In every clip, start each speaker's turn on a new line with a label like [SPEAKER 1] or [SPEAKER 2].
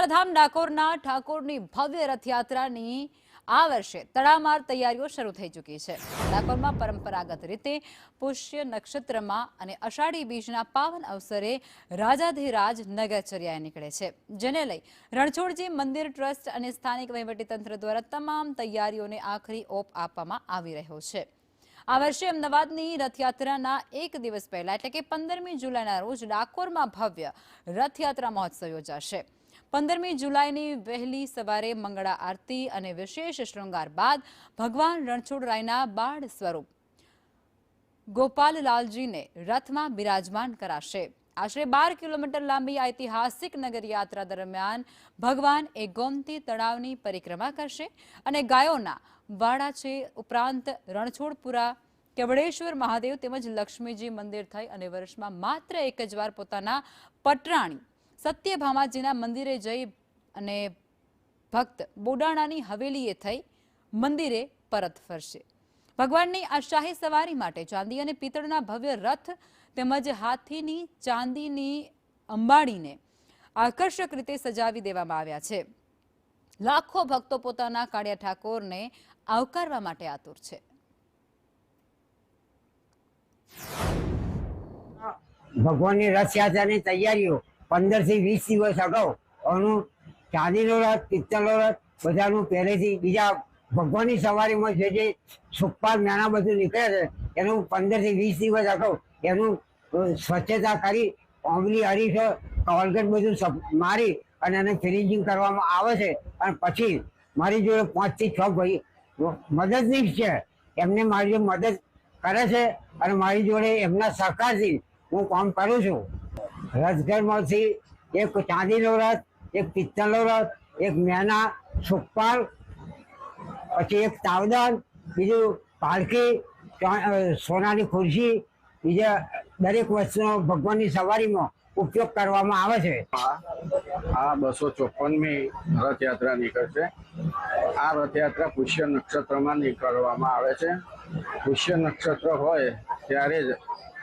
[SPEAKER 1] અક્ષરધામ ડાકોરના ઠાકોરની ભવ્ય રથયાત્રાની આ વર્ષે તડામાર તૈયારીઓ શરૂ થઈ ચૂકી છે। ડાકોરમાં પરંપરાગત રીતે પુષ્ય નક્ષત્રમાં અને અષાઢી બીજના પાવન અવસરે રાજાધિરાજ નગરચર્યાએ નીકળે છે, જેને લઈ રણછોડજી મંદિર ટ્રસ્ટ અને સ્થાનિક વહીવટીતંત્ર દ્વારા તમામ તૈયારીઓને આખરી ઓપ આપવામાં આવી રહ્યો છે। આ વર્ષે અમદાવાદની રથયાત્રાના એક દિવસ પહેલા એટલે કે 15મી જુલાઈના રોજ ડાકોરમાં ભવ્ય રથયાત્રા મહોત્સવ યોજાશે। 15મી જુલાઈની વહેલી સવારે મંગળા આરતી અને વિશેષ શૃંગાર બાદ ભગવાન રણછોડરાયના બાળ સ્વરૂપ ગોપાલલાલજીને રથમાં બિરાજમાન કરાશે। આશરે 12 કિલોમીટર લાંબી ઐતિહાસિક નગર યાત્રા દરમિયાન ભગવાન એ ગોમતી તળાવની પરિક્રમા કરશે અને ગાયોના વાડા છે ઉપરાંત રણછોડપુરા કેવડેશ્વર મહાદેવ તેમજ લક્ષ્મીજી મંદિર થઈ અને વર્ષમાં માત્ર એક જ વાર પોતાના પટરાણી સત્યભામાજીના મંદિરે જઈ અને ભક્ત બોડાણાની હવેલીએ થઈ મંદિરે પરત ફરશે। ભગવાનની આ શાહી સવારી માટે ચાંદી અને પિત્તળના ભવ્ય રથ તેમજ હાથીની ચાંદીની અંબાડીને આકર્ષક રીતે સજાવી દેવામાં આવ્યા છે। લાખો ભક્તો પોતાના કાળિયા ઠાકોરને આવકારવા માટે આતુર છે।
[SPEAKER 2] ભગવાનની રથયાત્રાની તૈયારીઓ 15 થી 20 દિવસ અગાઉ એનું ચાંદીનો રથ, પિત્તળનો રથ બધાનું પહેલેથી બીજા ભગવાનની સવારીમાં જે સુખપાલ નાના બધું નીકળે છે એનું 15 થી 20 દિવસ અગાઉ એનું સ્વચ્છતા કરી ઓમલી હરીફ કોલગેટ બધું મારી અને એને ફિનિશિંગ કરવામાં આવે છે। અને પછી મારી જોડે 5 થી 6 ભાઈ મદદનીશ છે, એમને મારી જોડે મદદ કરે છે અને મારી જોડે એમના સહકારથી હું કામ કરું છું। રથગઢમાંથી એક ચાંદીનો રથ, એક પિત્તળનો રથ, એક મેના સુખપાલ, પછી એક તાવદાન, બીજું પાલકી, સોનાની ખુરશી, બીજા દરેક વસ્તુનો ભગવાનની સવારીમાં ઉપયોગ કરવામાં આવે છે।
[SPEAKER 3] આ 254મી રથયાત્રા નીકળશે। આ રથયાત્રા પુષ્ય નક્ષત્રમાં નીકળવામાં આવે છે। પુષ્ય નક્ષત્ર હોય ત્યારે જ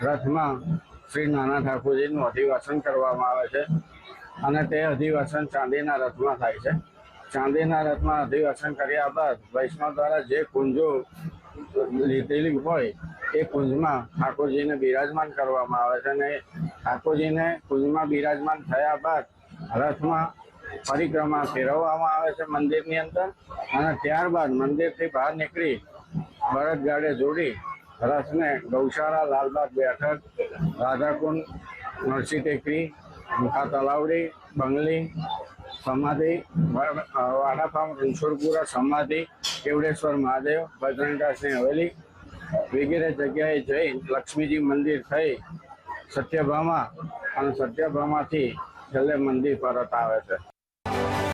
[SPEAKER 3] રથમાં શ્રી નાના ઠાકોરજીનું અધિવાસન કરવામાં આવે છે અને તે અધિવાસન ચાંદીના રથમાં થાય છે। ચાંદીના રથમાં અધિવાસન કર્યા બાદ વૈષ્ણવ દ્વારા જે કુંજો લીધેલી હોય એ કુંજમાં ઠાકોરજીને બિરાજમાન કરવામાં આવે છે અને ઠાકોરજીને કુંજમાં બિરાજમાન થયા બાદ રથમાં પરિક્રમા ફેરવવામાં આવે છે મંદિરની અંદર અને ત્યારબાદ મંદિરથી બહાર નીકળી બળદગાડે જોડી રથને ગૌશાળા, લાલબાગ બેઠક, રાધાકુંડ, નરસિંહ ટેકરી, મુખા તલાવડી, બંગલી સમાધિ, વાડાફામ, રણછોડપુરા સમાધિ, કેવડેશ્વર મહાદેવ, બજરંગદાસની હવેલી વગેરે જગ્યાએ જઈ લક્ષ્મીજી મંદિર થઈ સત્યભામા અને સત્યભામાથી છેલ્લે મંદિર પરત આવે છે।